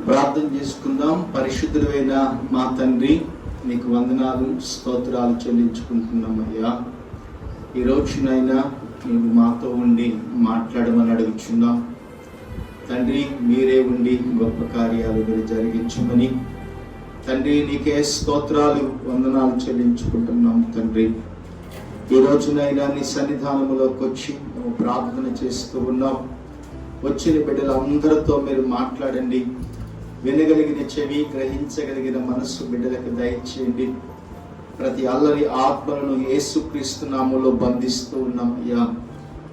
ప్రార్థన చేసుకుందాం. పరిశుద్ధుడైన మా తండ్రి, నీకు వందనాలు, స్తోత్రాలు చెల్లించుకుంటున్నామయ్యా. ఈ రోజునైనా నీవు మాతో ఉండి మాట్లాడమని అడుగుచున్నాం తండ్రి. మీరే ఉండి గొప్ప కార్యాలు మీరు జరిగించమని తండ్రి నీకే స్తోత్రాలు, వందనాలు చెల్లించుకుంటున్నాం తండ్రి. ఈ రోజునైనా నీ సన్నిధానములోకి వచ్చి మేము ప్రార్థన చేస్తూ ఉన్నాం. వచ్చిన బిడ్డలందరితో మీరు మాట్లాడండి. వినగలిగిన చెవి, గ్రహించగలిగిన మనస్సు బిడ్డలకు దయచేయండి. ప్రతి అల్లరి ఆత్మలను యేసుక్రీస్తు నామములో బంధిస్తూ ఉన్నాం అయ్యా.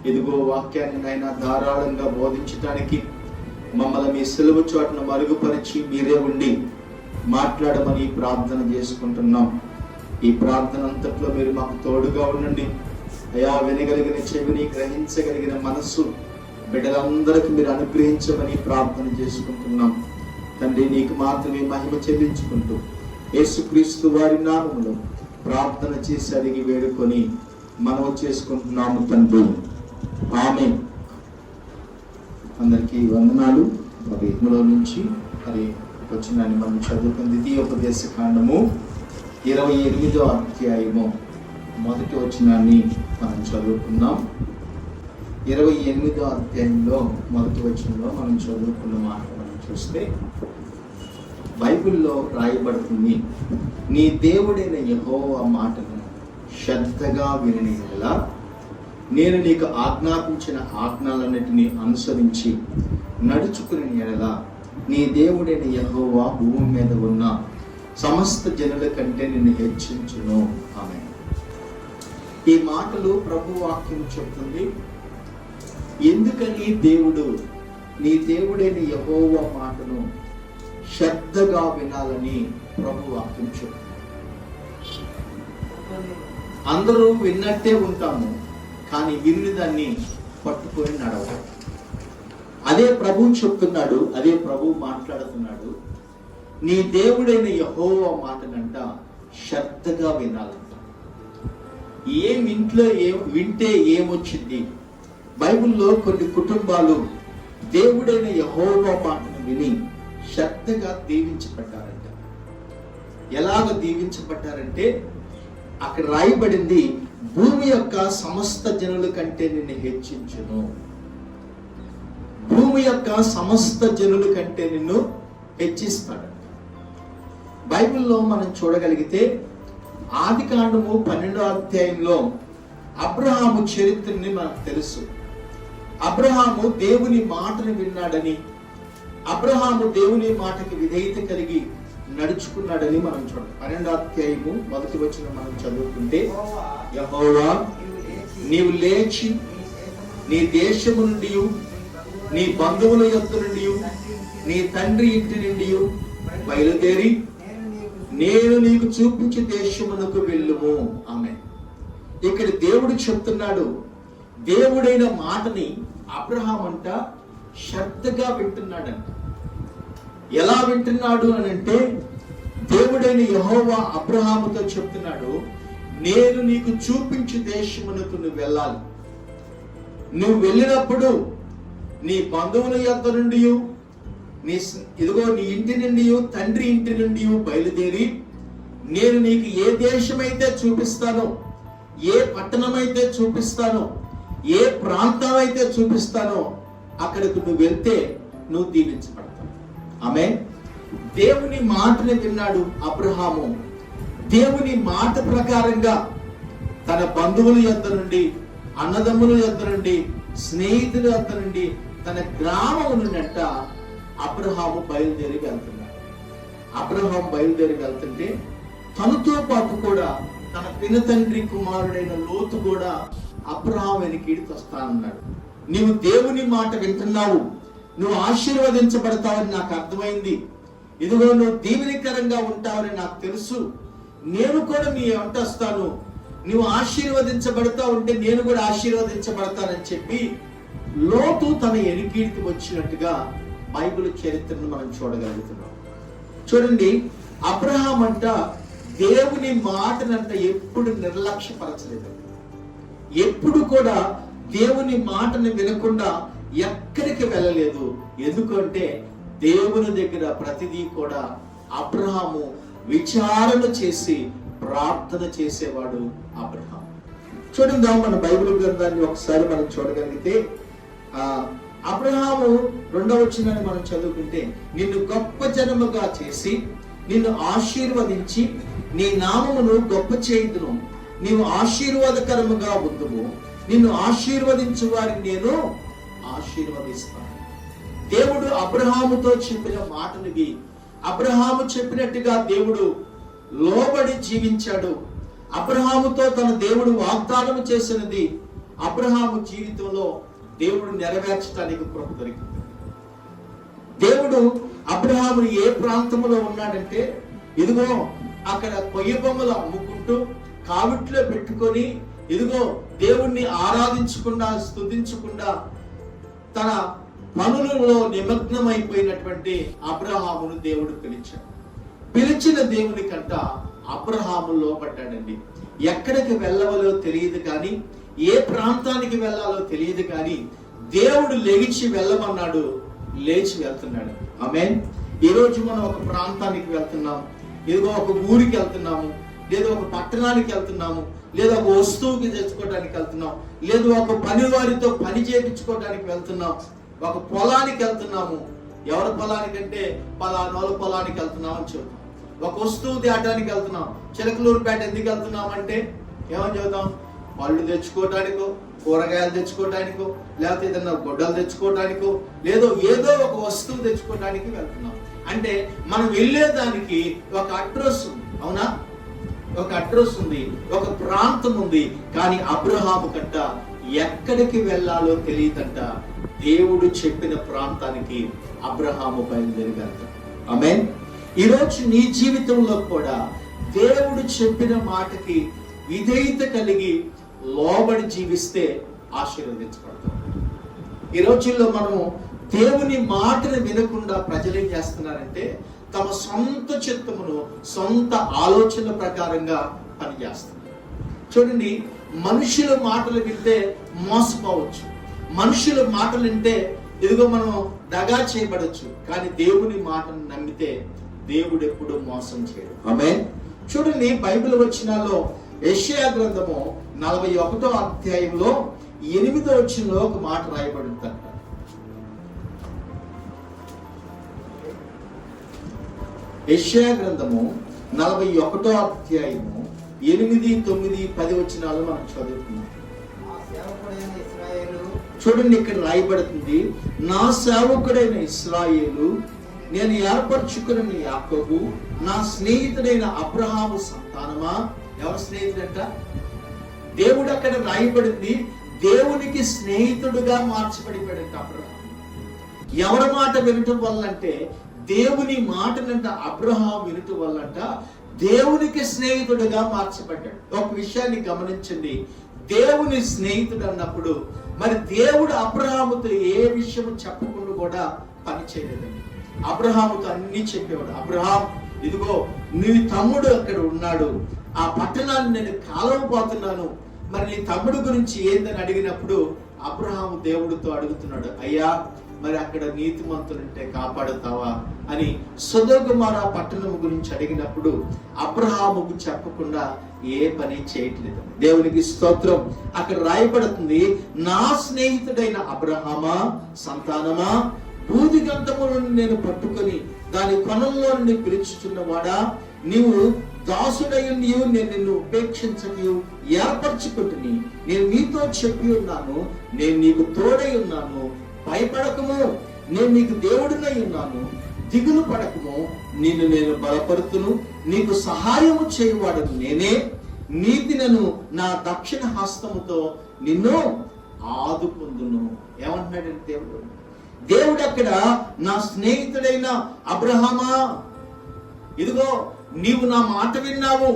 ఇదిగో వాక్యాన్ని నైనా ధారాళంగా బోధించడానికి మమ్మల్ని మీ సిలువ చోటును మరుగుపరిచి మీరే ఉండి మాట్లాడమని ప్రార్థన చేసుకుంటున్నాం. ఈ ప్రార్థన అంతట్లో మీరు మాకు తోడుగా ఉండండి అయ్యా. వినగలిగిన చెవిని, గ్రహించగలిగిన మనస్సు బిడ్డలందరికీ మీరు అనుగ్రహించమని ప్రార్థన చేసుకుంటున్నాం తండ్రి. నీకు మాత్రమే మహిమ చెల్లించుకుంటూ యేసుక్రీస్తు వారి నామములో ప్రార్థన చేసి అడిగి వేడుకొని మనవి చేసుకుంటున్నాము తండ్రి. ఆమేన్. అందరికీ వందనాలు. మరి ఇందులో నుంచి మరి వచ్చినాన్ని మనం చదువుకుని ద్వితీయోపదేశ కాండము 28వ అధ్యాయము మొదటి వచనాన్ని మనం చదువుకుందాం. 28వ అధ్యాయంలో మొదటి వచనంలో మనం చదువుకున్న మాట మనం చూస్తే బైబిల్లో రాయబడుతుంది, నీ దేవుడైన యెహోవా మాటను శ్రద్ధగా విని యెడల నేను నీకు ఆజ్ఞాపించిన ఆజ్ఞలన్నిటినీ అనుసరించి నడుచుకుని యెడల నీ దేవుడైన యెహోవా భూమి మీద ఉన్న సమస్త జనుల కంటే నిన్ను హెచ్చించును. ఆమేన్. ఈ మాటలు ప్రభు వాక్యం చెప్తుంది. ఎందుకని దేవుడు నీ దేవుడైన యెహోవా మాటను శ్రద్ధగా వినాలని ప్రభు వాక్యం చెప్తుంది. అందరూ విన్నట్టే ఉంటాము, కానీ విని దాన్ని పట్టుకొని నడవాలి. అదే ప్రభు చెప్తున్నాడు, అదే ప్రభు మాట్లాడుతున్నాడు. నీ దేవుడైన యెహోవా మాటనంట శ్రద్ధగా వినాలంట. ఇంట్లో వింటే ఏమొచ్చింది? బైబిల్లో కొన్ని కుటుంబాలు దేవుడైన యెహోవా మాటను విని శ్రద్ధగా దీవించబడ్డారంట. ఎలాగ దీవించబడ్డారంటే అక్కడ రాయబడింది, భూమి యొక్క సమస్త జనుల కంటే నిన్ను హెచ్చించును. భూమి యొక్క సమస్త జనుల కంటే నిన్ను హెచ్చిస్తాడు. బైబిల్లో మనం చూడగలిగితే ఆదికాండము 12వ అధ్యాయంలో అబ్రహాము చరిత్రని మనకు తెలుసు. అబ్రహాము దేవుని మాటను విన్నాడని, అబ్రహాము దేవుని మాటకి విధేయత కలిగి నడుచుకున్నాడని మనం చూడాలి. 12వ అధ్యాయము మొదటి వచనం మనం చదువుకుంటే, యెహోవా నీవు లేచి నీ దేశము నుండి, నీ బంధువుల యొద్ద నుండి, నీ తండ్రి ఇంటి నుండి బయలుదేరి నేను నీకు చూపించే దేశమునకు వెళ్ళుము. ఆమేన్. ఇక్కడ దేవుడు చెప్తున్నాడు, దేవుడైన మాటని అబ్రహాం అంట శ్రద్ధగా వింటున్నాడంట. ఎలా వింటున్నాడు అని అంటే, దేవుడైన యెహోవా అబ్రహాముతో చెప్తున్నాడు, నేను నీకు చూపించే దేశమునకు నువ్వు వెళ్ళాలి. నువ్వు వెళ్ళినప్పుడు నీ బంధువుల యొద్ద నుండి, ఇదిగో నీ ఇంటి నుండి, తండ్రి ఇంటి నుండి బయలుదేరి నేను నీకు ఏ దేశమైతే చూపిస్తానో, ఏ పట్టణమైతే చూపిస్తానో, ఏ ప్రాంతం అయితే చూపిస్తానో అక్కడికి నువ్వు వెళ్తే నువ్వు దీవించబడతావు. ఆమేన్. దేవుని మాటని విన్నాడు అబ్రహాము. దేవుని మాట ప్రకారంగా తన బంధువుల యొద్ద నుండి, అన్నదమ్ముల యొద్ద నుండి, స్నేహితుల యొద్ద నుండి, తన గ్రామం నుండి అంట అబ్రహాము బయలుదేరి వెళ్తున్నాడు. అబ్రహాం బయలుదేరి వెళ్తుంటే తనతో పాటు కూడా తన పినతండ్రి కుమారుడైన లోతు కూడా అబ్రహాం వెనకీడికి వస్తానన్నాడు. నీవు దేవుని మాట వింటున్నావు, నువ్వు ఆశీర్వదించబడతావని నాకు అర్థమైంది. ఇదిగో నువ్వు దీవెనకరంగా ఉంటావని నాకు తెలుసు. నేను కూడా నీ వెంట వస్తాను. నువ్వు ఆశీర్వదించబడతా ఉంటే నేను కూడా ఆశీర్వదించబడతానని చెప్పి లోతు తన ఎనికీడికి వచ్చినట్టుగా బైబిల్ చరిత్రను మనం చూడగలుగుతున్నాం. చూడండి, అబ్రహాం అంట దేవుని మాటనంట ఎప్పుడు నిర్లక్ష్యపరచలేదు. ఎప్పుడు కూడా దేవుని మాటను వినకుండా ఎక్కడికి వెళ్ళలేదు. ఎందుకంటే దేవుని దగ్గర ప్రతిదీ కూడా అబ్రహాము విచారణ చేసి ప్రార్థన చేసేవాడు అబ్రహాం. చూడండి, మన బైబిల్ గ్రంథాన్ని ఒకసారి మనం చూడగలిగితే అబ్రహాము 2వ వచనాన్ని మనం చదువుకుంటే, నిన్ను గొప్ప జనముగా చేసి నిన్ను ఆశీర్వదించి నీ నామమును గొప్ప చేయుదును, నీవు ఆశీర్వాదకరముగా ఉందుము, నిన్ను ఆశీర్వదించు వారిని నేను ఆశీర్వదిస్తాను. దేవుడు అబ్రహాముతో చెప్పిన మాటలు అబ్రహాము చెప్పినట్టుగా దేవుడు లోబడి జీవించాడు. అబ్రహాముతో తన దేవుడు వాగ్దానం చేసినది అబ్రహాము జీవితంలో దేవుడు నెరవేర్చడానికి కృప దొరికింది. దేవుడు అబ్రహాముని ఏ ప్రాంతంలో ఉన్నాడంటే, ఇదిగో అక్కడ కొయ్య బొమ్మలు అమ్ముకుంటూ కావిట్లో పెట్టుకొని, ఇదిగో దేవుణ్ణి ఆరాధించకుండా స్తుతించకుండా తన పనులలో నిమగ్నమైపోయినటువంటి అబ్రహామును దేవుడు పిలిచిన దేవుని కంట అబ్రహాము లోపడ్డాడండి. ఎక్కడికి వెళ్ళవలో తెలియదు కానీ, ఏ ప్రాంతానికి వెళ్ళాలో తెలియదు కానీ దేవుడు లేచి వెళ్ళమన్నాడు, లేచి వెళ్తున్నాడు. ఆమేన్. ఈరోజు మనం ఒక ప్రాంతానికి వెళ్తున్నాం, ఏదో ఒక ఊరికి వెళ్తున్నాము, లేదా ఒక పట్టణానికి వెళ్తున్నాము, లేదా ఒక వస్తువుకి తెచ్చుకోవడానికి వెళ్తున్నాం, లేదా ఒక పని వారితో పని చేయించుకోవడానికి వెళ్తున్నాం, ఒక పొలానికి వెళ్తున్నాము. ఎవరి పొలానికంటే పలానోళ్ళ పొలానికి వెళ్తున్నాం అని చెబుతాం. ఒక వస్తువు తేటానికి వెళ్తున్నాం. చిలకలూరుపేట ఎందుకు వెళ్తున్నాం అంటే ఏమని చెబుతాం? పళ్ళు తెచ్చుకోవటానికో, కూరగాయలు తెచ్చుకోవటానికో, లేకపోతే ఏదన్నా గొడ్డలు తెచ్చుకోవటానికో, ఏదో ఒక వస్తువు తెచ్చుకోవడానికి వెళ్తున్నాం. అంటే మనం వెళ్ళేదానికి ఒక అడ్రస్ ఉంది, అవునా? ఒక అడ్రస్ ఉంది, ఒక ప్రాంతం ఉంది. కానీ అబ్రహాము కంట ఎక్కడికి వెళ్ళాలో తెలియదంట. దేవుడు చెప్పిన ప్రాంతానికి అబ్రహాము బయలుదేరిగంట. ఆమేన్. ఈరోజు నీ జీవితంలో కూడా దేవుడు చెప్పిన మాటకి విధేయత కలిగి లోబడి జీవిస్తే ఆశీర్వదించబడతాం. ఈ రోజుల్లో మనము దేవుని మాటను వినకుండా ప్రజలు ఏం చేస్తున్నారంటే తమ సొంత చిత్తమును సొంత ఆలోచన ప్రకారంగా పనిచేస్తున్నారు. చూడండి, మనుషుల మాటలు వింటే మోసపోవచ్చు, మనుషుల మాటలు వింటే ఇదిగో మనం దగా చేయబడచ్చు. కానీ దేవుని మాటను నమ్మితే దేవుడు ఎప్పుడు మోసం చేయడు. ఆమేన్. చూడండి, బైబిల్ వచనాల్లో యెషయా గ్రంథము 41వ అధ్యాయంలో 8వ వచనంలో ఒక మాట రాయబడింది. యెషయా గ్రంథము 41వ అధ్యాయము 8, 9, 10 వచనాలు మనం చదువుతున్నాం. చూడండి, ఇక్కడ రాయబడుతుంది, నా సేవకుడైన ఇశ్రాయేలు, నేను ఏర్పరచుకున్న యాకోబు, నా స్నేహితుడైన అబ్రహాము సంతానమా. ఎవరు స్నేహితుడంట? దేవుడు. అక్కడ రాయబడింది దేవునికి స్నేహితుడుగా మార్చబడిపోయాడంట అబ్రహాము. ఎవరి మాట వినటం వల్లంటే దేవుని మాటనంట అబ్రహాము వినటం వల్లంట దేవునికి స్నేహితుడుగా మార్చబడ్డాడు. ఒక విషయాన్ని గమనించండి, దేవుని స్నేహితుడు అన్నప్పుడు మరి దేవుడు అబ్రహాముతో ఏ విషయం చెప్పకుండా కూడా పని చేయలేదండి. అబ్రహాముతో అన్ని చెప్పేవాడు. అబ్రహాం, ఇదిగో నీ తమ్ముడు అక్కడ ఉన్నాడు, ఆ పట్టణాన్ని నేను కాలవపోతున్నాను, మరి నీ తమ్ముడు గురించి ఏందని అడిగినప్పుడు అబ్రహాము దేవుడితో అడుగుతున్నాడు, అయ్యా మరి అక్కడ నీతిమంతులుంటే కాపాడుతావా అని సొదొమ పట్టణం గురించి అడిగినప్పుడు అబ్రహాముకు చెప్పకుండా ఏ పని చేయట్లేదు. దేవునికి స్తోత్రం. అక్కడ రాయబడుతుంది, నా స్నేహితుడైన అబ్రహామా సంతానమా, భూదిగంధములను నేను పట్టుకొని దాని కొనంలో నుండి పిలుచుచున్నవాడా, నీవు దాసుడయ్యుండి నేను నిన్ను ఉపేక్షించని ఏర్పరచుకుంటుని, నేను నీతో చెప్పి ఉన్నాను, నేను నీకు తోడై ఉన్నాను, భయపడకము, నేను నీకు దేవుడినై ఉన్నాను, దిగులు పడకము, నిన్ను నేను బలపరుతును, నీకు సహాయము చేయవాడు నేనే, నీతినను నా దక్షిణ హస్తముతో నిన్ను ఆదుకుందును. ఏమంటున్నాడంటే దేవుడు, దేవుడు అక్కడ నా స్నేహితుడైన అబ్రహామా, ఇదిగో నీవు నా మాట విన్నావు,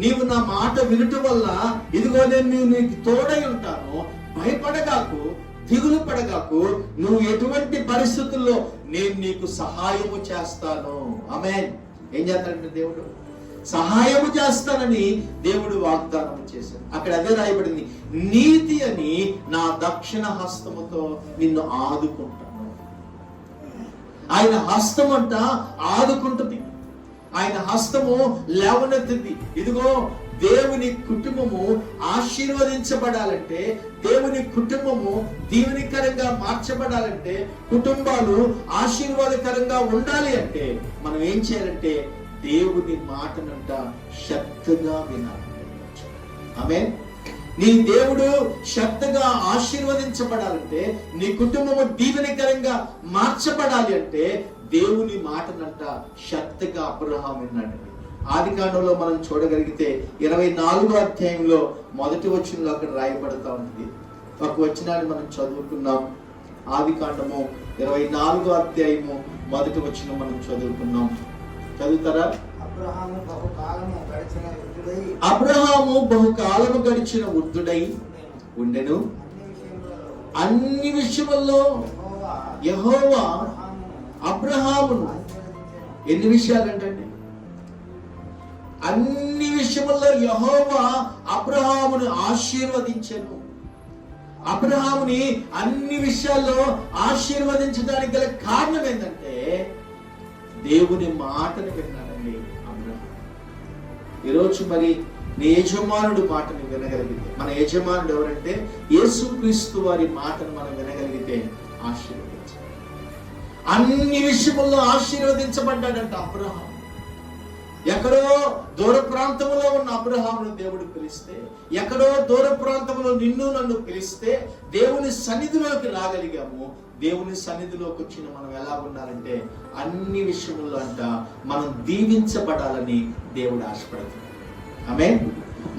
నీవు నా మాట వినటం వల్ల ఇదిగో నేను నీకు తోడై ఉంటాను, భయపడగాకు, దిగులు పడగాకు, నువ్వు ఎటువంటి పరిస్థితుల్లో నేను నీకు సహాయము చేస్తాను. ఆమేన్. ఏం చేస్తాడంటే దేవుడు సహాయము చేస్తానని దేవుడు వాగ్దానం చేశాడు. అక్కడ అదే రాయబడింది, నీతి అని నా దక్షిణ హస్తముతో నిన్ను ఆదుకుంటాను. ఆయన హస్తం అంట ఆదుకుంటుంది, ఆయన హస్తము లేవనెత్తింది. ఇదిగో దేవుని కుటుంబము ఆశీర్వదించబడాలంటే, దేవుని కుటుంబము దీవెనకరంగా మార్చబడాలంటే, కుటుంబాలు ఆశీర్వాదకరంగా ఉండాలి అంటే మనం ఏం చేయాలంటే దేవుని మాటనంట శ్రద్ధగా వినాలి. ఆమేన్. నీ దేవుడు శ్రద్ధగా ఆశీర్వదించబడాలంటే, నీ కుటుంబము దీవెనకరంగా మార్చబడాలి అంటే దేవుని మాటనంట శ్రద్ధగా అబ్రహాము విన్నాడండి. ఆదికాండంలో మనం చూడగలిగితే 24వ అధ్యాయంలో మొదటి వచనంలో అక్కడ రాయబడతా ఉంటుంది. ఒక వచనాన్ని మనం చదువుకున్నాం. ఆదికాండము 24వ అధ్యాయము మొదటి వచనం మనం చదువుకున్నాం. చదువుతారా? అబ్రహాము బహుకాలము గడిచిన వృద్ధుడై ఉండెను. అన్ని విషయముల్లో యెహోవా అబ్రహామును, ఎన్ని విషయాలంటండి? అన్ని విషయముల్లో యెహోవా అబ్రహామును ఆశీర్వదించెను. అబ్రహాముని అన్ని విషయాల్లో ఆశీర్వదించడానికి గల కారణం ఏంటంటే దేవుని మాటను విన్నాడండి అబ్రహాము. ఈరోజు మరి నీ యజమానుడు మాటను వినగలిగితే, మన యజమానుడు ఎవరంటే యేసుక్రీస్తు వారి మాటను మనం వినగలిగితే ఆశీర్వదించాలి. అన్ని విషయముల్లో ఆశీర్వదించబడ్డాడంట అబ్రహాము. ఎక్కడో దూర ప్రాంతంలో ఉన్న అబ్రహామును దేవుడు పిలిస్తే, ఎక్కడో దూర ప్రాంతంలో నిన్ను నన్ను పిలిస్తే దేవుని సన్నిధిలోకి రాగలిగాము. దేవుని సన్నిధిలోకి వచ్చిన మనం ఎలా ఉండాలంటే అన్ని విషయముల్లో అంట మనం దీవించబడాలని దేవుడు ఆశపడుతున్నాడు. ఆమేన్.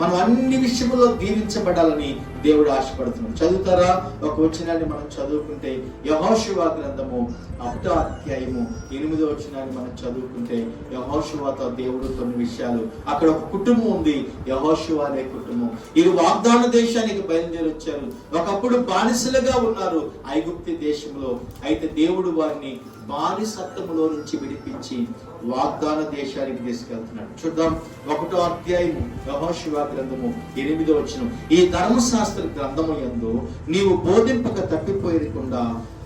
మనం అన్ని విషయముల్లో దీవించబడాలని దేవుడు ఆశపడుతున్నాడు. చదువుతారా? ఒక వచనాన్ని మనం చదువుకుంటే యెహోషువ గ్రంథము 8వ అధ్యాయము 8వ వచనాన్ని మనం చదువుకుంటే యెహోషువతో దేవుడు కొన్ని విషయాలు, అక్కడ ఒక కుటుంబం ఉంది, యెహోషువ అనే కుటుంబం. వీరు వాగ్దాన దేశానికి బయలుదేరి వచ్చారు. ఒకప్పుడు బానిసలుగా ఉన్నారు ఐగుప్తు దేశంలో. అయితే దేవుడు వారిని బానిసత్వములో నుంచి విడిపించి వాగ్దాన దేశానికి తీసుకెళ్తున్నాడు. చూద్దాం 1వ అధ్యాయము యెహోషువ గ్రంథము 8వ వచనం. ఈ ధర్మశాస్త్ర గ్రంథము యందు నీవు బోధింపక తప్పిపోయకుండా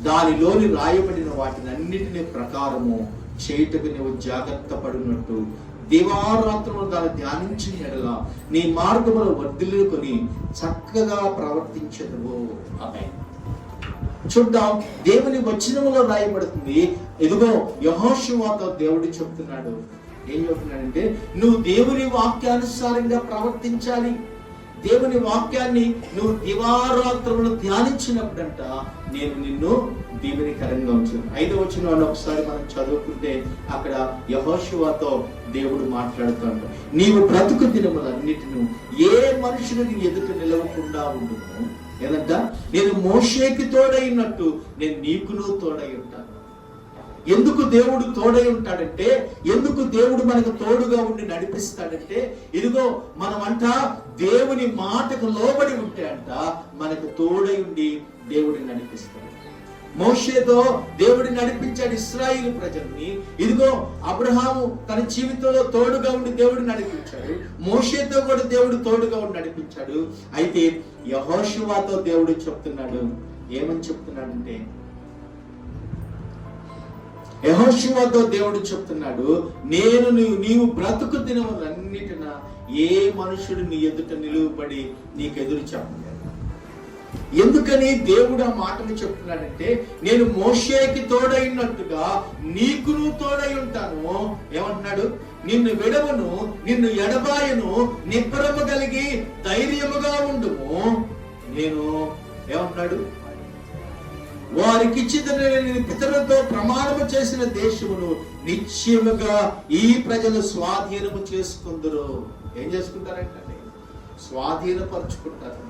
దానిలోని రాయబడిన వాటిని అన్నిటిని ప్రకారము చేయుటకు నీవు జాగ్రత్త పడినట్టు దివారాత్రములు దాన్ని ధ్యానించిన ఎడల నీ మార్గములు వర్ధిల్లుకొని చక్కగా ప్రవర్తించదువు. ఆమేన్. చూద్దాం, దేవుని వచనములో రాయబడుతుంది. ఇదిగో యెహోషువతో దేవుడు చెప్తున్నాడు. ఏం చెప్తున్నాడంటే నువ్వు దేవుని వాక్యానుసారంగా ప్రవర్తించాలి. దేవుని వాక్యాన్ని నువ్వు దివారాత్రములు ధ్యానించినప్పుడంట నేను నిన్ను దీవెనకరంగా ఉంచాను. 5వ వచనం ఒకసారి మనం చదువుకుంటే అక్కడ యెహోషువతో దేవుడు మాట్లాడుతాడు. నీవు బ్రతుకు దినములన్నిటిను ఏ మనుషులు నీ ఎదుట నిలవకుండా ఉండును. ఏదంట? నేను మోషేకి తోడైనట్టు నేను నీకును తోడై ఉంటాను. ఎందుకు దేవుడు తోడై ఉంటాడంటే, ఎందుకు దేవుడు మనకు తోడుగా ఉండి నడిపిస్తాడంటే, ఇదిగో మనమంట దేవుని మాటకు లోబడి ఉంటే అంట మనకు తోడై ఉండి దేవుడిని నడిపిస్తాడు. మోషేతో దేవుడు నడిపించాడు ఇశ్రాయేలు ప్రజల్ని. ఇదిగో అబ్రహాము తన జీవితంలో తోడుగా ఉండి దేవుడు నడిపించాడు. మోషేతో కూడా దేవుడు తోడుగా ఉండి నడిపించాడు. అయితే యెహోషువతో దేవుడు చెప్తున్నాడు. ఏమని చెప్తున్నాడంటే, యెహోషువతో దేవుడు చెప్తున్నాడు, నేను నీవు బ్రతుకు దినములన్నిటిన ఏ మనుషుడు నీ ఎదుట నిలువబడి నీకు ఎదురు చెప్పలేదు. ఎందుకని దేవుడు ఆ మాటలు చెప్తున్నాడంటే, నేను మోషేకి తోడైనట్టుగా నీకును తోడై ఉంటాను. ఏమంటున్నాడు? నిన్ను విడవను, నిన్ను ఎడబాయను, నిబ్బరము కలిగి ధైర్యముగా ఉండుము. నేను ఏమంటున్నాడు? వారికి ఇచ్చిన పితరులతో ప్రమాణము చేసిన దేశమును నిశ్చయముగా ఈ ప్రజలు స్వాధీనము చేసుకుందరు. ఏం చేసుకుంటారంటే స్వాధీనపరుచుకుంటారంట.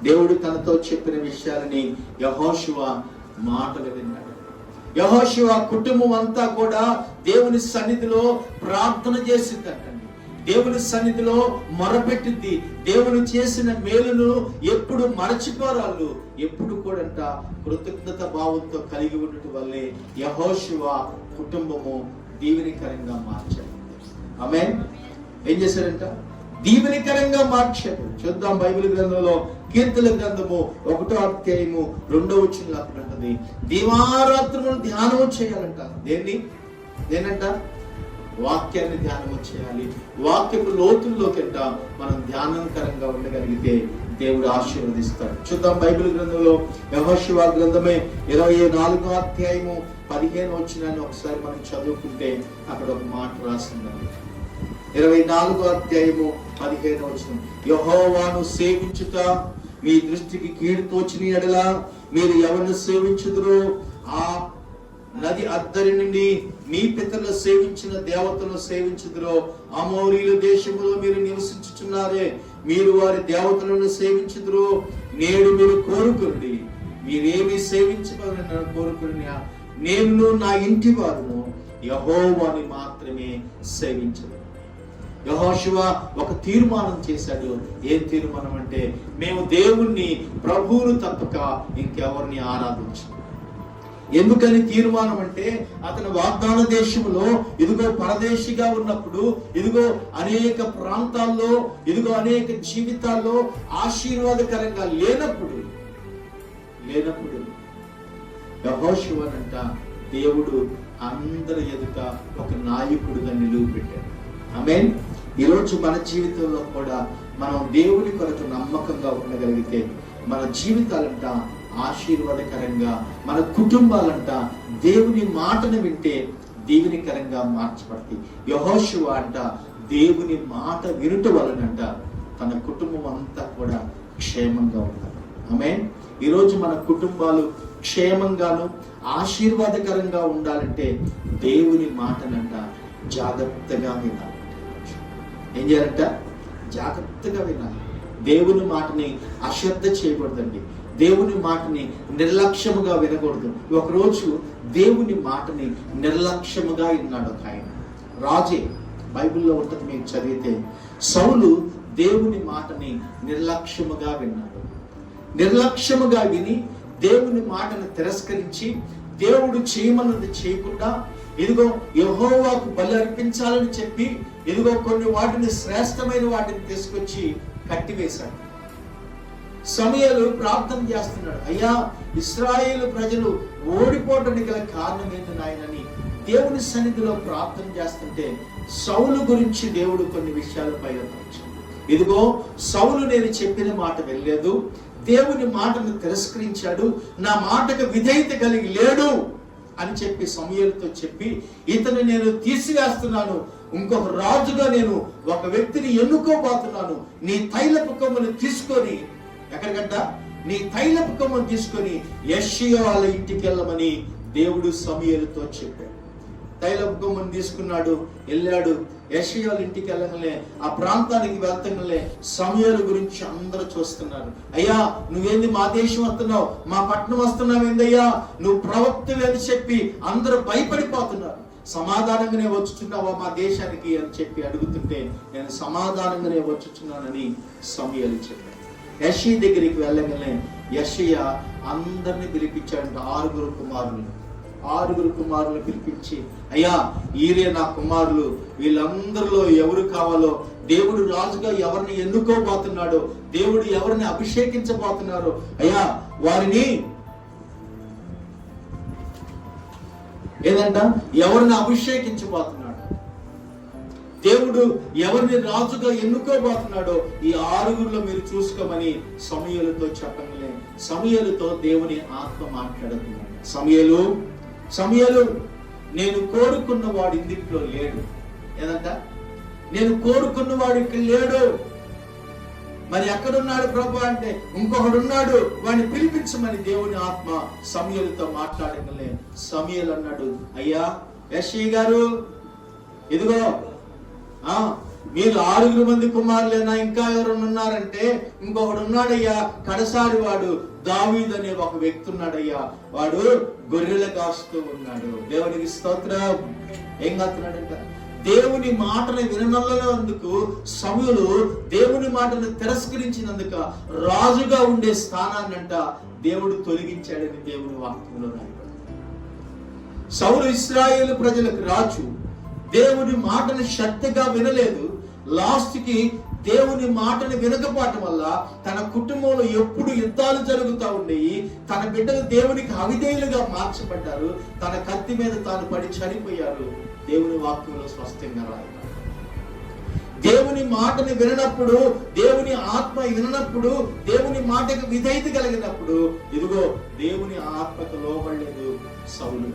దేవుడు తనతో చెప్పిన విషయాలని యెహోషువ మాటలు విన్నాడు. యెహోషువ కుటుంబం అంతా కూడా దేవుని సన్నిధిలో ప్రార్థన చేసిందంటండి. దేవుని సన్నిధిలో మొరపెట్టింది. దేవుని చేసిన మేలును ఎప్పుడు మరచిపోరాళ్ళు. ఎప్పుడు కూడా కృతజ్ఞత భావంతో కలిగి ఉండటం వల్లే యెహోషువ కుటుంబము దీవెనకరంగా మార్చాడు. ఆమేన్. ఏం చేశారంట? దీవెనకరంగా మార్చాడు. చూద్దాం బైబిల్ గ్రంథంలో కీర్తన గ్రంథము 1వ అధ్యాయము 2వ వచనంలో అంటది, దివారాత్రులను ధ్యానము చేయాలంట. దేనంట? వాక్యాన్ని ధ్యానము చేయాలి. వాక్యపు లోతుల్లోకంట మనం ధ్యానకరంగా ఉండగలిగితే దేవుడు ఆశీర్వదిస్తాడు. చూద్దాం బైబిల్ గ్రంథంలో యెహోషువ గ్రంథమే 24వ అధ్యాయము 15వ వచనాన్ని ఒకసారి మనం చదువుకుంటే అక్కడ ఒక మాట రాసిందండి. 24వ అధ్యాయము 15వ వచనం, యెహోవాను సేవించుట మీ దృష్టికి కీడు తోచిన యెడల మీరు ఎవరిని సేవించుదురో ఆ నది అద్దరి నుండి మీ పితరులు సేవించిన దేవతలను సేవించుదురో అమోరీల దేశములో మీరు నివసించుచున్నారే, మీరు వారి దేవతలను సేవించుదురో నేడు మీరు కోరుకుని మీరేమి సేవించగలని కోరుకుని నేను నా ఇంటి వారును యెహోవాని మాత్రమే సేవించదు. యెహోషువ ఒక తీర్మానం చేశాడు. ఏం తీర్మానం అంటే, మేము దేవుణ్ణి ప్రభువును తప్పక ఇంకెవరిని ఆరాధించు. ఎందుకని తీర్మానం అంటే, అతను వాగ్దాన దేశంలో ఇదిగో పరదేశిగా ఉన్నప్పుడు, ఇదిగో అనేక ప్రాంతాల్లో, ఇదిగో అనేక జీవితాల్లో ఆశీర్వాదకరంగా లేనప్పుడు యెహోషువనంట దేవుడు అందరి ఎదుట ఒక నాయకుడిగా నిలువ పెట్టాడు. ఆమేన్. ఈరోజు మన జీవితంలో కూడా మనం దేవుని కొరకు నమ్మకంగా ఉండగలిగితే మన జీవితాలంట ఆశీర్వాదకరంగా, మన కుటుంబాలంట దేవుని మాటను వింటే దీవెనకరంగా మార్చబడతాయి. యెహోషువ అంట దేవుని మాట వినుట వలనంట తన కుటుంబం అంతా కూడా క్షేమంగా ఉంటారు. ఆమేన్. ఈరోజు మన కుటుంబాలు క్షేమంగాను ఆశీర్వాదకరంగా ఉండాలంటే దేవుని మాటనంట జాగ్రత్తగా వినాలి. ఏం చేయాలంట? జాగ్రత్తగా వినాలి. దేవుని మాటని అశ్రద్ధ చేయకూడదండి. దేవుని మాటని నిర్లక్ష్యముగా వినకూడదు. ఒకరోజు దేవుని మాటని నిర్లక్ష్యముగా విన్నాడు ఒక ఆయన, రాజే. బైబిల్లో ఉంటుంది, మీకు చదివితే. సౌలు దేవుని మాటని నిర్లక్ష్యముగా విన్నాడు. నిర్లక్ష్యముగా విని దేవుని మాటను తిరస్కరించి దేవుడు చేయమన్నది చేయకుండా ఇదిగో యెహోవాకు బలి అర్పించాలని చెప్పి ఇదిగో కొన్ని వాటిని, శ్రేష్టమైన వాటిని తీసుకొచ్చి కట్టివేశాడు. సమూయేలు ప్రార్థన చేస్తున్నాడు, అయ్యా ఇశ్రాయేలు ప్రజలు ఓడిపోవడానికి గల కారణం ఏంటి నాయనని దేవుని సన్నిధిలో ప్రార్థన చేస్తుంటే సౌలు గురించి దేవుడు కొన్ని విషయాలు బయలుపరిచాడు. ఇదిగో సౌలు నేను చెప్పిన మాట వెళ్ళలేదు, దేవుని మాటను తిరస్కరించాడు, నా మాటకు విధేయత కలిగి లేడు అని చెప్పి సమూయేలుతో చెప్పి, ఇతను నేను తీసివేస్తున్నాను, ఇంకొక రాజుగా నేను ఒక వ్యక్తిని ఎన్నుకోబోతున్నాను, నీ తైలపు కొమ్మను తీసుకొని ఎక్కడికంట, నీ తైలపు కొమ్మను తీసుకొని యెషయా వాళ్ళ ఇంటికి వెళ్ళమని దేవుడు సమూయేలుతో చెప్పాడు. తైలపు కొమ్మను తీసుకున్నాడు, వెళ్ళాడు. యెషయా వాళ్ళ ఇంటికి వెళ్ళగానే, ఆ ప్రాంతానికి వెళ్తగానే సమూయేలు గురించి అందరూ చూస్తున్నారు. అయ్యా నువ్వేంది మా దేశం వస్తున్నావు, మా పట్టణం వస్తున్నావు ఏందయ్యా, నువ్వు ప్రవక్తవి అని చెప్పి అందరూ భయపడిపోతున్నారు. సమాధానంగానే వచ్చుచున్నావా మా దేశానికి అని చెప్పి అడుగుతుంటే, నేను సమాధానంగానే వచ్చుచున్నానని సమూయేలు చెప్పాడు. యెషయా దగ్గరికి వెళ్ళగానే యెషయా అందరిని పిలిపించాడంట. 6 కుమారులు పిలిపించి, అయ్యా ఈరే నా కుమారులు, వీళ్ళందరిలో ఎవరు కావాలో, దేవుడు రాజుగా ఎవరిని ఎన్నుకోబోతున్నాడో, దేవుడు ఎవరిని అభిషేకించబోతున్నారో, అయ్యా వారిని ఏదంట ఎవరిని అభిషేకించబోతున్నాడు, దేవుడు ఎవరిని రాజుగా ఎన్నుకోబోతున్నాడో ఈ 6 మీరు చూసుకోమని సమూయేలుతో చెప్పగలే. సమూయేలుతో దేవుని ఆత్మ మాట్లాడుతున్నాడు. సమూయేలు నేను కోరుకున్న వాడు ఇందులో లేడు. ఏదంట? నేను కోరుకున్న వాడు ఇక్కడ లేడు. మరి ఎక్కడున్నాడు ప్రభు అంటే, ఇంకొకడు ఉన్నాడు, వాడిని పిలిపించమని దేవుని ఆత్మ సమూయేలుతో మాట్లాడగలే. సమూయేలు అన్నాడు, అయ్యా యెషయా గారు, ఇదిగో మీరు 6 కుమారులేనా, ఇంకా ఎవరైనా ఉన్నారంటే, ఇంకొకడు ఉన్నాడయ్యా, కడసారి వాడు దావీదు అనే ఒక వ్యక్తి ఉన్నాడయ్యా, వాడు గొర్రెలు కాస్తూ ఉన్నాడు. దేవునికి స్తోత్రం. ఏం కాస్తున్నాడంట? దేవుని మాటను విననందుకు సమూయేలు దేవుని మాటను తిరస్కరించినందుకు రాజుగా ఉండే స్థానాన్ని అంట దేవుడు తొలగించాడని దేవుని వాక్యంలో రాయబడింది. సౌలు ఇశ్రాయేలు ప్రజలకు రాజు, దేవుని మాటను శ్రద్ధగా వినలేదు. లాస్ట్ కి దేవుని మాటని వినకపోవటం వల్ల తన కుటుంబంలో ఎప్పుడు యుద్ధాలు జరుగుతూ ఉండేవి. తన బిడ్డలు దేవునికి అవిధేయులుగా మార్చబడ్డారు. తన కత్తి మీద తాను పడి చనిపోయారు. దేవుని వాక్యంలో స్పష్టంగా రాయాలి. దేవుని మాటని విననప్పుడు, దేవుని ఆత్మ విననప్పుడు, దేవుని మాటకు విధేయత కలిగినప్పుడు, ఇదిగో దేవుని ఆత్మకు లోబడలేదు సౌలు.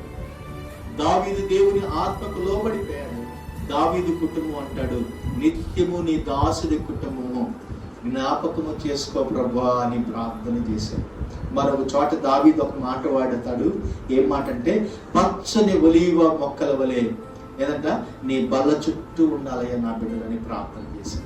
దావీదు దేవుని ఆత్మకు లోబడిపోయాడు. దావీదు కుటుంబం అంటాడు, నిత్యము నీ దాసుడి కుటుంబము జ్ఞాపకము చేసుకో ప్రభువా అని ప్రార్థన చేశాడు. మరొక చోట దావీదు ఒక మాట వాడతాడు. ఏం మాట అంటే, పచ్చని ఒలీవ మొక్కల వలె ఏదంట నీ బల్ల చుట్టూ ఉండాలయ్యా నా బిడ్డలని ప్రార్థన చేశాడు.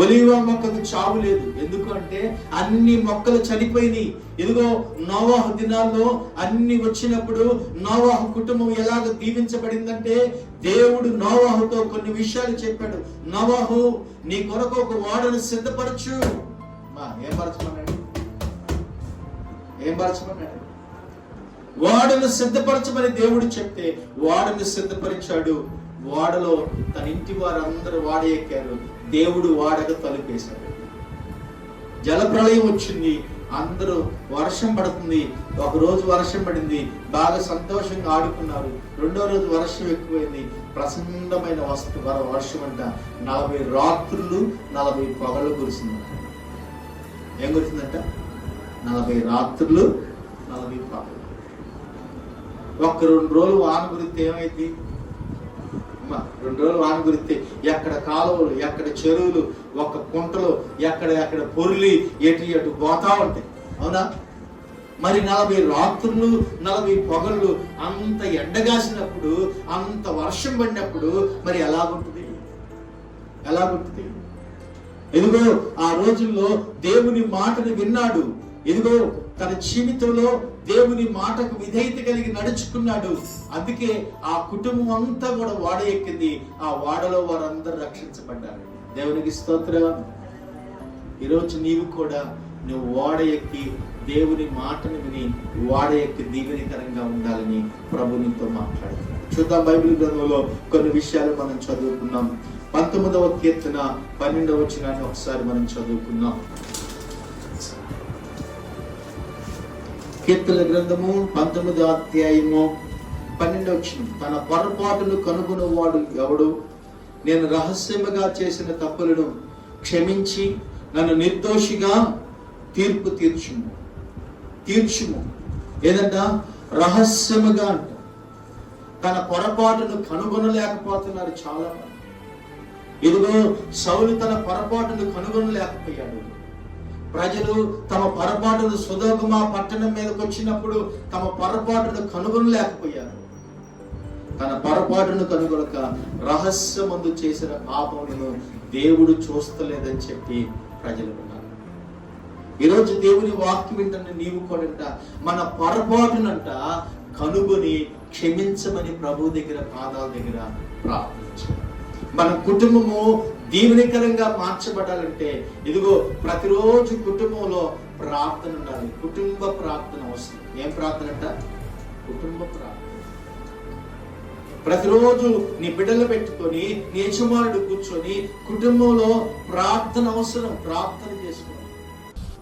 ఒలీవ మొక్కకు చావు లేదు. ఎందుకంటే అన్ని మొక్కలు చనిపోయినాయి. ఇదిగో నోవాహు దినాల్లో అన్ని వచ్చినప్పుడు నోవాహు కుటుంబం ఎలాగ దీవించబడిందంటే, దేవుడు నోవాహుతో కొన్ని విషయాలు చెప్పాడు. నోవాహు, నీ కొరకు ఒక ఓడను సిద్ధపరచు. ఏం పరచమన్నాడు? ఓడను సిద్ధపరచమని దేవుడు చెప్తే ఓడను సిద్ధపరిచాడు. ఓడలో తన ఇంటి వారందరూ ఓడ ఎక్కారు. దేవుడు ఓడకు తలుపేశాడు. జలప్రళయం వచ్చింది. అందరూ, వర్షం పడుతుంది. ఒక రోజు వర్షం పడింది, బాగా సంతోషంగా ఆడుకున్నారు. రెండో రోజు వర్షం ఎక్కువైంది. ప్రచండమైన వర్షం అంట 40 రాత్రులు 40 పగళ్ళు కురిసిందంట. ఏం కురిసిందంట? 40 రాత్రులు 40 పగళ్ళు. ఒక్క 2 రోజులు వాన కురిస్తే ఏమైంది? 2 రోజులు వాన కురిస్తే ఎక్కడ కాలువలు, ఎక్కడ చెరువులు, ఒక కుంటలు, ఎక్కడ పొర్లి ఎటు పోతా ఉంటాయి. అవునా? మరి 40 రాత్రులు 40 పగళ్ళు అంత ఎండగాసినప్పుడు, అంత వర్షం పడినప్పుడు మరి ఎలాగుంటుంది? ఇదిగో ఆ రోజుల్లో దేవుని మాటను విన్నాడు. ఇదిగో తన జీవితంలో దేవుని మాటకు విధేయత కలిగి నడుచుకున్నాడు. అందుకే ఆ కుటుంబం అంతా కూడా ఓడ ఎక్కింది. ఆ ఓడలో వారందరూ రక్షించబడ్డారు. దేవునికి స్తోత్రం. ఈరోజు నీవు కూడా నువ్వు ఓడ ఎక్కి దేవుని మాటను విని ఓడ ఎక్కి దీవెనకరంగా ఉండాలని ప్రభు నీతో మాట్లాడుతున్నాడు. చూద్దాం, బైబిల్ గ్రంథంలో కొన్ని విషయాలు మనం చదువుకున్నాం. 19వ కీర్తన 12వ వచనాన్ని ఒకసారి మనం చదువుకున్నాం. కీర్తన గ్రంథము 19వ అధ్యాయము 12వ వచనం. తన పొరపాటును కనుగొనేవాడు ఎవడు? నేను రహస్యముగా చేసిన తప్పులను క్షమించి నన్ను నిర్దోషిగా తీర్పు తీర్చుము. ఏదంట? రహస్యముగా అంట. తన పొరపాటును కనుగొనలేకపోతున్నారు చాలా మంది. ఇదిగో సౌలు తన పొరపాటును కనుగొనలేకపోయాడు. ప్రజలు తమ పొరపాటును సొదొమ పట్టణం మీదకి వచ్చినప్పుడు తమ పొరపాటును కనుగొనలేకపోయారు. తన పొరపాటును కనుగొనక రహస్యమందు చేసిన పాపములను దేవుడు చూస్తలేదని చెప్పి ప్రజలు ఉన్నారు. ఈరోజు దేవుని వాక్యం వింటున్న నీవు కూడా మన పొరపాటునంట కనుగొని క్షమించమని ప్రభు దగ్గర, పాదాల దగ్గర ప్రార్థించాలి. మన కుటుంబము దీవెనకరంగా మార్చబడాలంటే ఇదిగో ప్రతిరోజు కుటుంబంలో ప్రార్థన ఉండాలి. కుటుంబ ప్రార్థన అవసరం. ఏం ప్రార్థన అంట? కుటుంబ ప్రార్థన. ప్రతిరోజు నీ బిడ్డలు పెట్టుకొని, నీ యజమానుడు కూర్చొని కుటుంబంలో ప్రార్థన అవసరం. ప్రార్థన చేసుకోవాలి.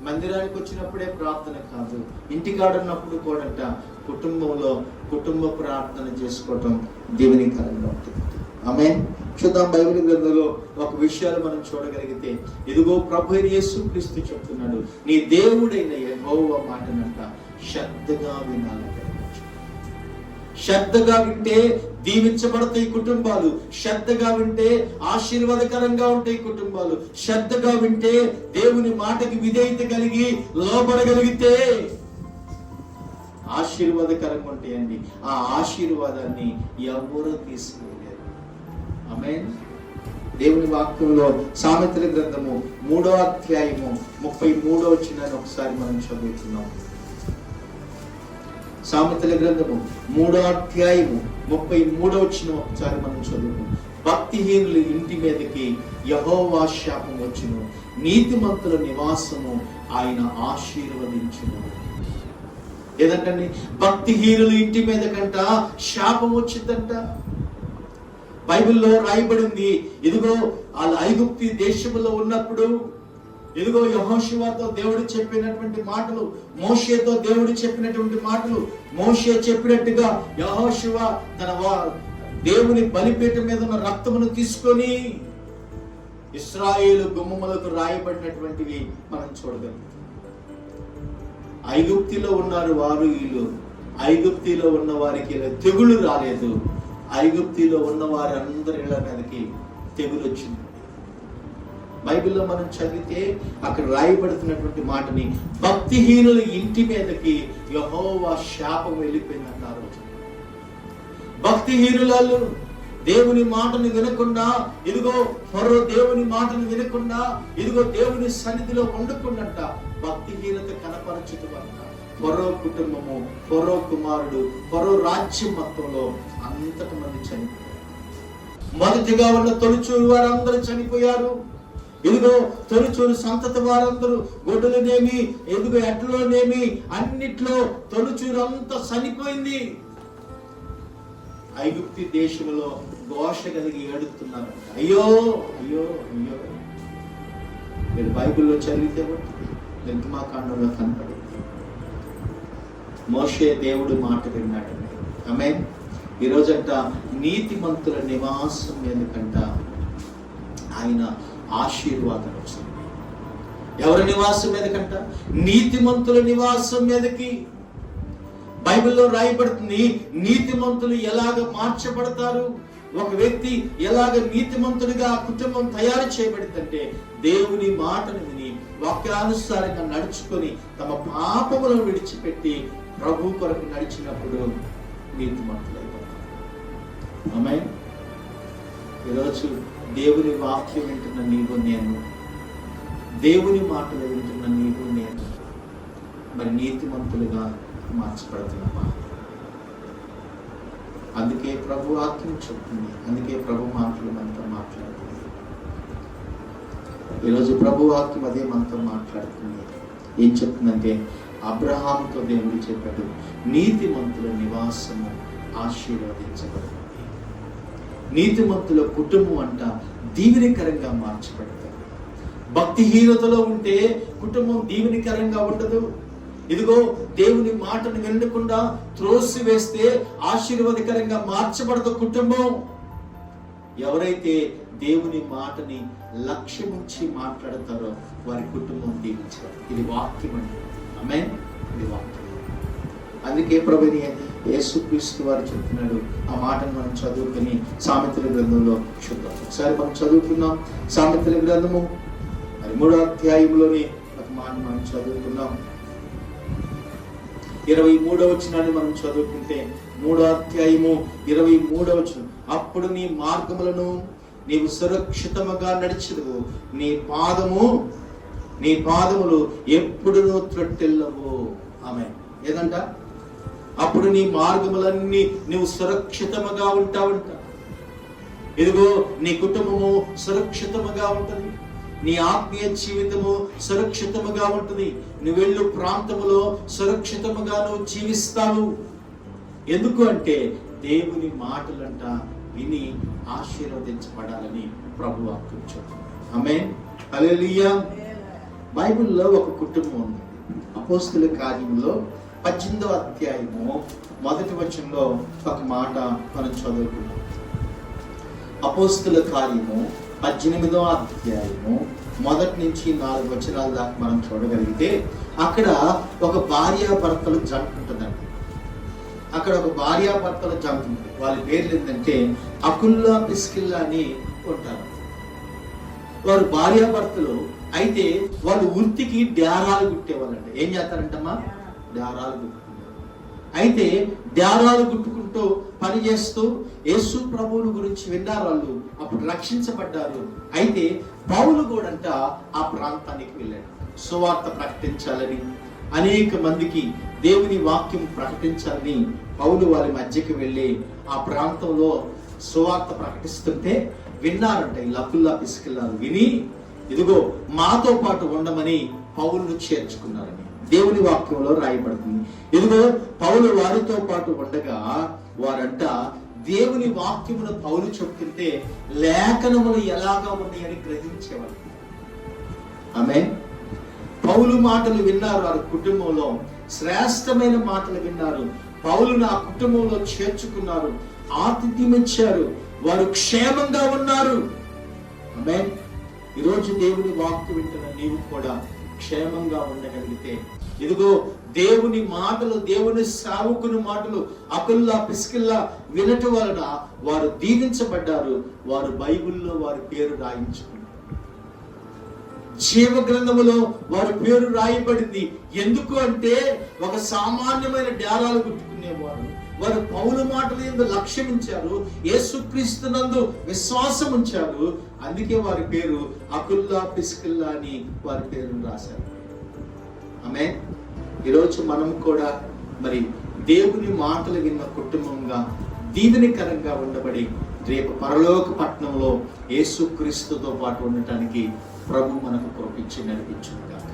మందిరానికి వచ్చినప్పుడే ప్రార్థన కాదు, ఇంటికాడ ఉన్నప్పుడు కూడా కుటుంబంలో కుటుంబ ప్రార్థన చేసుకోవటం దీవెనకరంగా ఉంటుంది. ఆమేన్. చూద్దాం, బైబిల్ గ్రంథంలో ఒక విషయాలు మనం చూడగలిగితే, ఇదిగో ప్రభు యేసుక్రీస్తు చెప్తున్నాడు, నీ దేవుడైన యెహోవా మాటనంట శ్రద్ధగా వినాలి. శ్రద్ధగా వింటే దీవించబడతాయి కుటుంబాలు. శ్రద్ధగా వింటే ఆశీర్వాదకరంగా ఉంటాయి కుటుంబాలు. శ్రద్ధగా వింటే దేవుని మాటకి విధేయత కలిగి లోబడగలిగితే ఆశీర్వాదకరంగా ఉంటాయండి. ఆ ఆశీర్వాదాన్ని ఎవరూ తీసుకోలేరు. ఆమేన్. దేవుని వాక్యంలో సామెతల గ్రంథము 3వ అధ్యాయము 33వ వచనాన్ని ఒకసారి మనం చదువుతున్నాం. సామెతల గ్రంథము 3వ అధ్యాయము 33వ వచనం ఒకసారి మనం చదువుకుందాం. భక్తిహీనుల ఇంటి మీదకి యెహోవా శాపం వచ్చును, నీతిమంతుల నివాసము ఆయన ఆశీర్వదించును. ఏదంటండి? భక్తిహీనుల ఇంటి మీద కంట శాపం వచ్చిందంట. బైబిల్లో రాయబడింది. ఇదిగో వాళ్ళు ఐగుప్తు దేశంలో ఉన్నప్పుడు ఇదిగో యెహోషువతో దేవుడు చెప్పినటువంటి మాటలు, మోషేతో దేవుడు చెప్పినటువంటి మాటలు, మోషే చెప్పినట్టుగా యెహోషువ తన దేవుని బలిపీఠం మీద ఉన్న రక్తమును తీసుకొని ఇశ్రాయేలు గుమ్మములకు రాయబడినటువంటివి మనం చూడగలం. ఐగుప్తిలో ఉన్నారు వారు వీళ్ళు. ఐగుప్తిలో ఉన్న వారికి తెగులు రాలేదు. ఐగుప్తిలో ఉన్న వారందరి ఇళ్ళ మీదకి తెగులు వచ్చింది. బైబిల్లో మనం చదివితే అక్కడ రాయబడుతున్నటువంటి మాటని, భక్తిహీనుల ఇంటి మీదకి యెహోవా శాపం వెళ్ళిపోయిందంటారు. భక్తిహీనులు దేవుని మాటను వినకుండా, ఇదిగో ఫరో దేవుని మాటను వినకుండా, ఇదిగో దేవుని సన్నిధిలో ఉండకుండాట భక్తిహీనత కనపరచడం వల్ల ఫరో కుటుంబము, ఫరో కుమారుడు, ఫరో రాజ్యం మొత్తంలో అంతటి మంది చనిపోయారు. మొదటిగా ఉన్న తొలిచూరు వారందరూ చనిపోయారు. ఇదిగో తొలిచూరు సంతతి వారందరూ, గొడ్డలనేమి, ఎదుగో ఎడ్లలోనేమి, అన్నిట్లో తొలిచూరు అంతా చనిపోయింది. ఐగుప్తి దేశంలో ఘోష కలిగి ఏడుతున్నారు. అయ్యో అయ్యో అయ్యో. మీరు బైబిల్లో చదివితే నిర్గమాకాండంలో కనపడింది. మోషే దేవుడు మాట విన్నాడండి. ఆమేన్. ఈరోజంట నీతిమంతుల నివాసం మీదకంట ఆయన ఆశీర్వాదం వచ్చింది. ఎవరి నివాసం మీదకంట? నీతిమంతుల నివాసం మీదకి. బైబిల్లో రాయబడుతుంది, నీతిమంతులు ఎలాగ మార్చబడతారు, ఒక వ్యక్తి ఎలాగ నీతిమంతుడిగా ఆ కుటుంబం తయారు చేయబడిందంటే దేవుని మాటను విని వాక్యానుసారంగా నడుచుకొని తమ పాపములను విడిచిపెట్టి ప్రభు కొరకు నడిచినప్పుడు నీతిమంతులు అయిపోతారు. ఆమేన్. ఈరోజు దేవుని వాక్యం వింటున్న నీవు నేను, దేవుని మాటలు వింటున్న నీవు నేను మరి నీతిమంతులుగా మార్చబడుతున్నామా? అందుకే ప్రభు వాక్యం చెప్తుంది, అందుకే ప్రభు మాటలు మనతో మాట్లాడుతుంది. ఈరోజు ప్రభు వాక్యం అదే మనతో మాట్లాడుతుంది. ఏం చెప్తుందంటే, అబ్రహాముతో దేవుడు చెప్పాడు, నీతిమంతుల నివాసము ఆశీర్వదించబడుతుంది. నీతిమంతుల కుటుంబం అంట దీవెనకరంగా మార్చబడతారు. భక్తిహీనతలో ఉంటే కుటుంబం దీవెనకరంగా ఉండదు. ఇదిగో దేవుని మాటను వినకుండా త్రోసి వేస్తే ఆశీర్వాదకరంగా మార్చబడదు కుటుంబం. ఎవరైతే దేవుని మాటని లక్ష్యముంచి మాట్లాడతారో వారి కుటుంబం దీవించారు. ఇది వాక్యం అండి. ఆమేన్. ఇది వాక్యం. అందుకే ప్రభుని యేసుక్రీస్తు వారు చెప్తున్నాడు. ఆ మాటను మనం చదువుకుని సామెతల గ్రంథంలో చూద్దాం. ఒకసారి మనం చదువుకున్నాం సామెతల గ్రంథము 3వ అధ్యాయంలోని ఒక మాట మనం చదువుకున్నాం. 23వ వచనాన్ని మనం చదువుకుంటే 3వ అధ్యాయము 23వ వచనం, అప్పుడు నీ మార్గములను నీవు సురక్షితముగా నడిచెదవు, నీ పాదములు ఎప్పుడునూ త్రొట్టెల్లవు. ఆమేన్. ఏదంట? అప్పుడు నీ మార్గములన్నీ నువ్వు సురక్షితముగా ఉంటావంట. ఇదిగో నీ కుటుంబము సురక్షితముగా ఉంటుంది, నీ ఆత్మీయ జీవితము సురక్షితముగా ఉంటుంది, నువ్వు వెళ్ళు ప్రాంతములో సురక్షితముగా నువ్వు జీవిస్తావు. ఎందుకు అంటే దేవుని మాటలంట విని ఆశీర్వదించబడాలని ప్రభు వాక్యం చెప్తుంది. ఆమేన్. హల్లెలూయా. బైబిల్లో ఒక కుటుంబం ఉంది. అపోస్తలుల కార్యములో 18వ అధ్యాయము 1వ వచనంలో ఒక మాట మనం చదువుకున్నాం. అపోస్తలుల కార్యము 18వ అధ్యాయము 1 నుంచి 4 వచనాల దాకా మనం చూడగలిగితే అక్కడ ఒక భార్యాభర్తలు జంట ఉంటుందండి. అక్కడ ఒక భార్యాభర్తల జంట ఉంటుంది. వాళ్ళ పేర్లు ఏంటంటే అకుల్లా ప్రిస్కిల్లా అని ఉంటారు. వారు భార్యాభర్తలు. అయితే వాళ్ళు వృత్తికి డారాలు గుట్టేవాళ్ళంట. ఏం చేస్తారంటమ్మా? డారాలు గుట్టుకుంటారు. అయితే డారాలు గుట్టుకుంటూ పని చేస్తూ యేసు ప్రభువుని గురించి విన్నారు. వాళ్ళు అప్పుడు రక్షించబడ్డారు. అయితే పౌలు కూడా ఆ ప్రాంతానికి వెళ్ళాడు. సువార్త ప్రకటించాలని, అనేక మందికి దేవుని వాక్యం ప్రకటించాలని పౌలు వారి మధ్యకి వెళ్ళి ఆ ప్రాంతంలో సువార్త ప్రకటిస్తుంటే విన్నారంట. ఈ అకుల్లా ప్రిస్కిల్లాలు విని ఇదిగో మాతో పాటు ఉండమని పౌలును చేర్చుకున్నారని దేవుని వాక్యంలో రాయబడుతుంది. ఇదిగో పౌలు వారితో పాటు ఉండగా వారంట దేవుని వాక్యమును పౌలు చెప్తుంటే లేఖనములు ఎలాగా ఉన్నాయని గ్రహించేవాడు. ఆమేన్. పౌలు మాటలు విన్నారు, వారి కుటుంబంలో శ్రేష్టమైన మాటలు విన్నారు. పౌలును ఆ కుటుంబంలో చేర్చుకున్నారు, ఆతిథ్యం ఇచ్చారు, వారు క్షేమంగా ఉన్నారు. ఆమేన్. ఈరోజు దేవుని వాక్కు వింటున్న నీవు కూడా క్షేమంగా ఉండగలిగితే, ఇదిగో దేవుని మాటలు, దేవుని సేవకుని మాటలు అకుల్లా పిస్కిల్లా వినటం వలన వారు దీవించబడ్డారు. వారు బైబిల్లో వారి పేరు రాయించుకున్నారు, జీవ గ్రంథములో వారి పేరు రాయబడింది. ఎందుకు అంటే ఒక సామాన్యమైన డేరాలు గుట్టుకునేవారు. వారు పౌలు మాటలు యందు లక్ష్యం ఉంచారు, యేసుక్రీస్తునందు విశ్వాసం ఉంచారు. అందుకే వారి పేరు అకుల్లా పిస్కిల్లా అని వారి పేరును రాశారు. ఆమేన్. ఈరోజు మనం కూడా మరి దేవుని మాటలు విన్న కుటుంబంగా దీవెనకరంగా ఉండబడి రేపు పరలోక పట్టణంలో యేసుక్రీస్తుతో పాటు ఉండటానికి ప్రభు మనకు కృపించి నడిపించుగాక.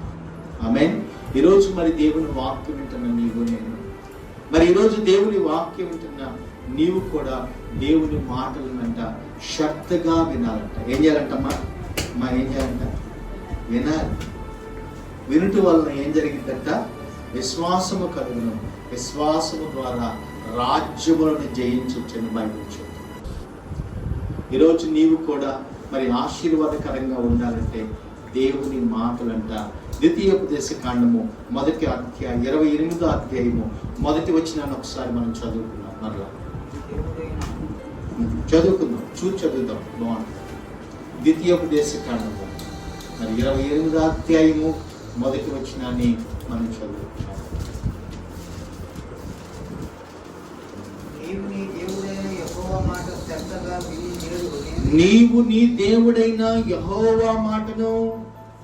ఆమేన్. ఈరోజు మరి దేవుని వాక్యం వింటున్న నీవు, నేను మరి ఈరోజు దేవుని వాక్యం వింటున్న నీవు కూడా దేవుని మాటలనంట శ్రద్ధగా వినాలంట. ఏం చేయాలంటమ్మా? ఏం చేయాలంట? వినాలి. వినుట వలన ఏం జరిగిందంట? విశ్వాసము కలుగును, విశ్వాసము ద్వారా రాజ్యములను జయించొచ్చని బైబిల్ చెప్తుంది. ఈరోజు నీవు కూడా మరి ఆశీర్వాదకరంగా ఉండాలంటే దేవుని మాటలంట. ద్వితీయోపదేశ కాండము 1వ అధ్యాయం 28వ అధ్యాయము 1వ వచనాన్ని ఒకసారి మనం చదువుకున్నాం. మరలా చదువుకుందాం, చదువుదాం, బాగుంటుంది. ద్వితీయోపదేశ కాండము మరి 28వ అధ్యాయము 1వ వచనాన్ని మనం చదువుకున్నాం. నీవు నీ దేవుడైన యెహోవా మాటను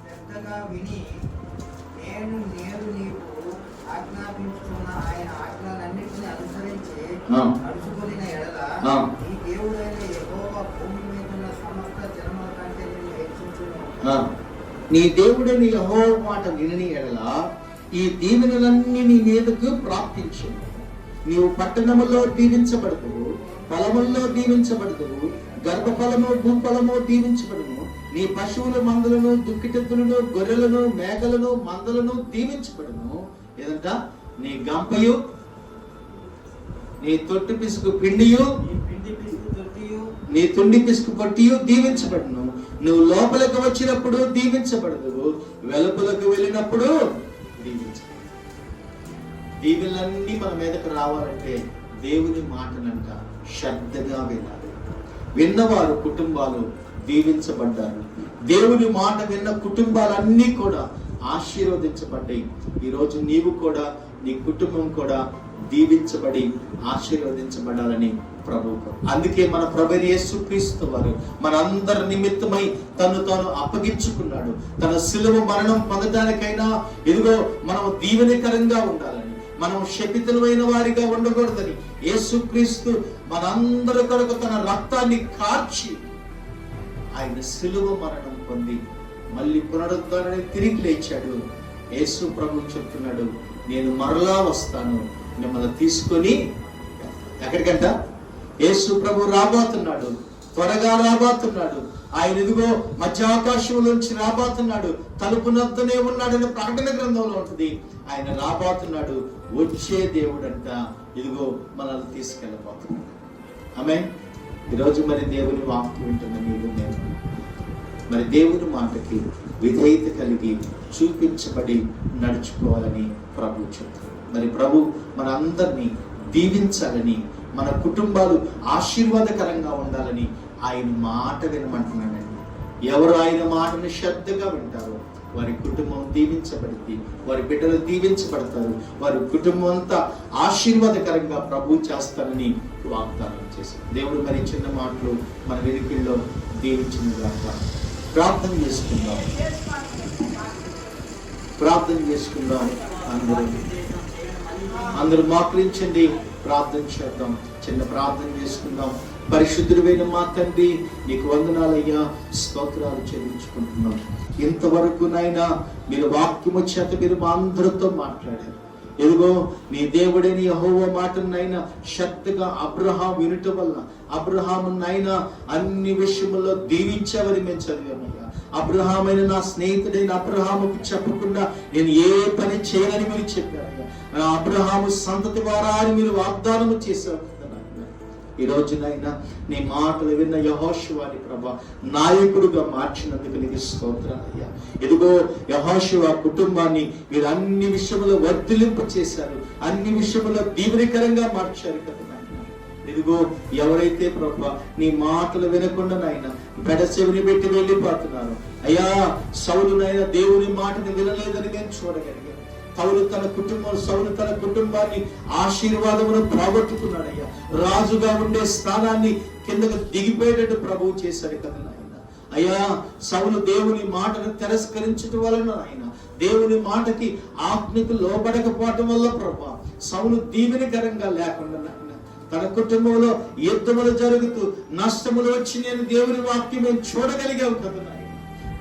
శ్రద్ధగా విని నేను నీకు ఆజ్ఞాపించుతున్న ఆయన ఆజ్ఞలన్నిటిని అనుసరించి నడుచుకొనిన ఎడల నీ దేవుడైన యెహోవా భూమి మీద ఉన్న సమస్త జనముల కంటే నిన్ను హెచ్చించును. నీ దేవుడైన యెహోవా మాట వినని ఎడల ఈ దీవెనలన్నీ నీ మీదకు ప్రాప్తించును. నీవు పట్టణములో దీవించబడదువు, ఫలముల్లో దీవించబడదువు, గర్భఫలము భూఫలము దీవించబడును. నీ పశువుల మందలను, దుక్కిటెద్దులను, గొర్రెలను, మేకలను, మందలను దీవించబడును. ఏదంట? నీ గంపయు, నీ తొట్టి పిసుకు పిండియు, నీ తుండి పిసుకు పొట్టియు దీవించబడును. నువ్వు లోపలకు వచ్చినప్పుడు దీవించబడదు, వెలుపలకు వెళ్ళినప్పుడు దీవించబడదు. దీవెనలన్నీ మన మీదకు రావాలంటే దేవుని మాటనంట శ్రద్ధగా వినాలి. విన్నవారు కుటుంబాలు దీవించబడ్డారు. దేవుని మాట విన్న కుటుంబాలన్నీ కూడా ఆశీర్వదించబడ్డాయి. ఈరోజు నీవు కూడా, నీ కుటుంబం కూడా దీవించబడి ఆశీర్వదించబడాలని ప్రభు. అందుకే మన ప్రభువైన యేసుక్రీస్తు వారు మనందరి నిమిత్తమై తను తాను అప్పగించుకున్నాడు. తన శిలువ మరణం పొందడానికైనా ఇదిగో మనం దీవెనకరంగా ఉండాలని, మనం శపితులమైన వారిగా ఉండకూడదని యేసుక్రీస్తు మనందరి కొరకు తన రక్తాన్ని కార్చి ఆయన శిలువ మరణం పొంది మళ్ళీ పునరుద్ధరణి తిరిగి లేచాడు. యేసు ప్రభు చెప్తున్నాడు, నేను మరలా వస్తాను మిమ్మల్ని తీసుకొని. ఎక్కడికంట? యేసు ప్రభు రాబోతున్నాడు, త్వరగా రాబోతున్నాడు. ఆయన ఇదిగో మధ్యాకాశంలోంచి రాబోతున్నాడు, తలుపు నద్దనే ఉన్నాడని ప్రకటన గ్రంథంలో ఉంటుంది. ఆయన రాబోతున్నాడు, వచ్చే దేవుడంట ఇదిగో మనల్ని తీసుకెళ్ళబోతున్నాడు. ఆమేన్. ఈరోజు మరి దేవుని వాక్యం వింటున్న నీవు, నేను మరి దేవుని మాటకి విధేయత కలిగి చూపించబడి నడుచుకోవాలని ప్రభు చెప్తారు. మరి ప్రభు మన అందరినీ దీవించాలని, మన కుటుంబాలు ఆశీర్వాదకరంగా ఉండాలని ఆయన మాట వినమంటున్నాడండి. ఎవరు ఆయన మాటను శ్రద్ధగా వింటారో వారి కుటుంబం దీవించబడింది, వారి బిడ్డలు దీవించబడతారు, వారి కుటుంబం అంతా ఆశీర్వాదకరంగా ప్రభు చేస్తారని వాగ్దానం చేశారు. దేవుడు మరి చిన్న మాటలు మన వెనుకల్లో దీవించినగా ప్రార్థన చేసుకుందాం. అందరూ మోకరించండి, ప్రార్థన చేద్దాం. చిన్న ప్రార్థన చేసుకుందాం. పరిశుద్ధుడైన మా తండ్రి, నీకు వందనాలయ్యా, స్తోత్రాలు చెల్లించుకుంటున్నాం. ఇంతవరకు నాయనా మీరు వాక్యము చేత మీరు మా అందరితో మాట్లాడారు. ఎదుగో నీ దేవుడని యెహోవా మాటనైనా శ్రద్ధగా అబ్రహాం వినటం వల్ల అబ్రహామునైనా అన్ని విషయముల్లో దీవించావని మేము చదివామయ్యా. అబ్రహామైన నా స్నేహితుడైన అబ్రహాముకి చెప్పకుండా నేను ఏ పని చేయనని మీరు చెప్పారయ్యా. అబ్రహాము సంతతి వారా అని మీరు వాగ్దానము చేశారు. ఈ రోజునైనా నీ మాటలు విన్న యెహోషువని ప్రభా నాయకుడుగా మార్చినందుకు నీకు స్తోత్రాలయ్యా. ఇదిగో యెహోషువ కుటుంబాన్ని మీరు అన్ని విషయంలో వర్ధిలింప చేశారు, అన్ని విషయంలో దీవెనకరంగా మార్చారు కదా నాయన. ఇదిగో ఎవరైతే ప్రభా నీ మాటలు వినకుండా నాయన పెడచెవిని పెట్టి వెళ్ళిపోతున్నారు అయ్యా, సౌలునైనా దేవుని మాటను వినలేదని మేము చూడగలిగాం. సౌలు తన కుటుంబాన్ని ఆశీర్వాదమును పోగొట్టుకున్నాడయ్యా. రాజుగా ఉండే స్థానాన్ని కిందకు దిగిపోయేటట్టు ప్రభువు చేశాడు కదా నాయన. అయ్యా, సౌలు దేవుని మాటను తిరస్కరించడం వలన ఆయన దేవుని మాటకి ఆజ్ఞకు లోబడకపోవటం వల్ల ప్రభా సౌలు దీవెనకరంగా లేకుండా నాయన తన కుటుంబంలో యుద్ధములు జరుగుతూ నష్టములు వచ్చి నేను దేవుని వాక్యం మేము చూడగలిగావు కదా నాయన.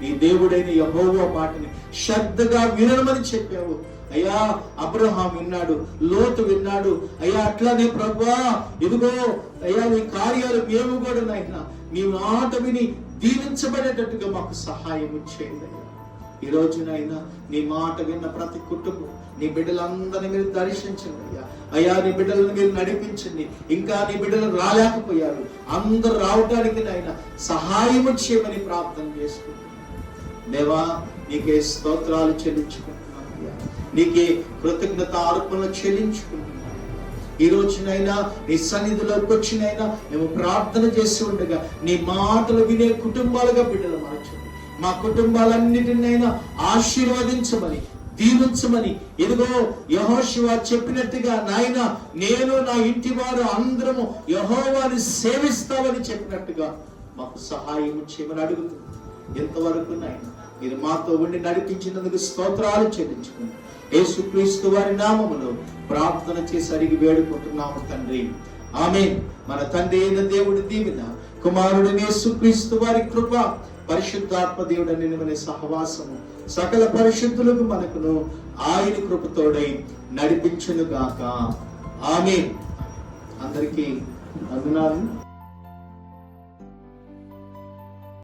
నీ దేవుడైన యెహోవా మాటని శ్రద్ధగా వినమని చెప్పావు అయ్యా. అబ్రహాం విన్నాడు, లోతు విన్నాడు అయ్యా. అట్లానే ప్రభా ఇదిగో అయ్యా నీ కార్యాలు మేము కూడా నాయన మీ మాట విని దీవించబడేటట్టుగా మాకు సహాయం చేయండి. ఈ రోజునైనా నీ మాట విన్న ప్రతి కుటుంబం నీ బిడ్డలందరినీ మీరు దర్శించండి అయ్యా. అయ్యా నీ బిడ్డలను మీరు నడిపించండి. ఇంకా నీ బిడ్డలు రాలేకపోయారు, అందరు రావడానికి నాయన సహాయం చేయమని ప్రార్థన చేసుకుంటున్నాను. దేవా నీకే స్తోత్రాలు చెల్లించుకుంటున్నాను అయ్యా, నీకే కృతజ్ఞత అర్పణలు చెల్లించుకుంటున్నాను. ఈ రోజునైనా నీ సన్నిధిలోకి వచ్చినైనా మేము ప్రార్థన చేసి ఉండగా నీ మాటలు వినే కుటుంబాలుగా బిడ్డలు మార్చండి. మా కుటుంబాలన్నిటినైనా ఆశీర్వదించమని దీవించమని ఇదిగో యెహోషువ చెప్పినట్టుగా నాయన నేను నా ఇంటి వారు అందరము యెహోవాని సేవిస్తామని చెప్పినట్టుగా మాకు సహాయం చేయమని అడుగుతుంది. ఎంతవరకు నాయన మీరు మాతో ఉండి నడిపించినందుకు స్తోత్రాలు చెల్లించుకుని యేసుక్రీస్తు వారి నామములో ప్రార్థన చేసి అడిగి వేడుకుంటున్నాము తండ్రి, ఆమేన్. మన తండ్రి అయిన దేవుడి దీవెన, కుమారుడు యేసుక్రీస్తు వారి కృప, పరిశుద్ధాత్మ దేవుడని మన సహవాసము సకల పరిశుద్ధులకు మనకును ఆయన కృపతోడై నడిపించును గాక. ఆమేన్. అందరికీ వందనాలు.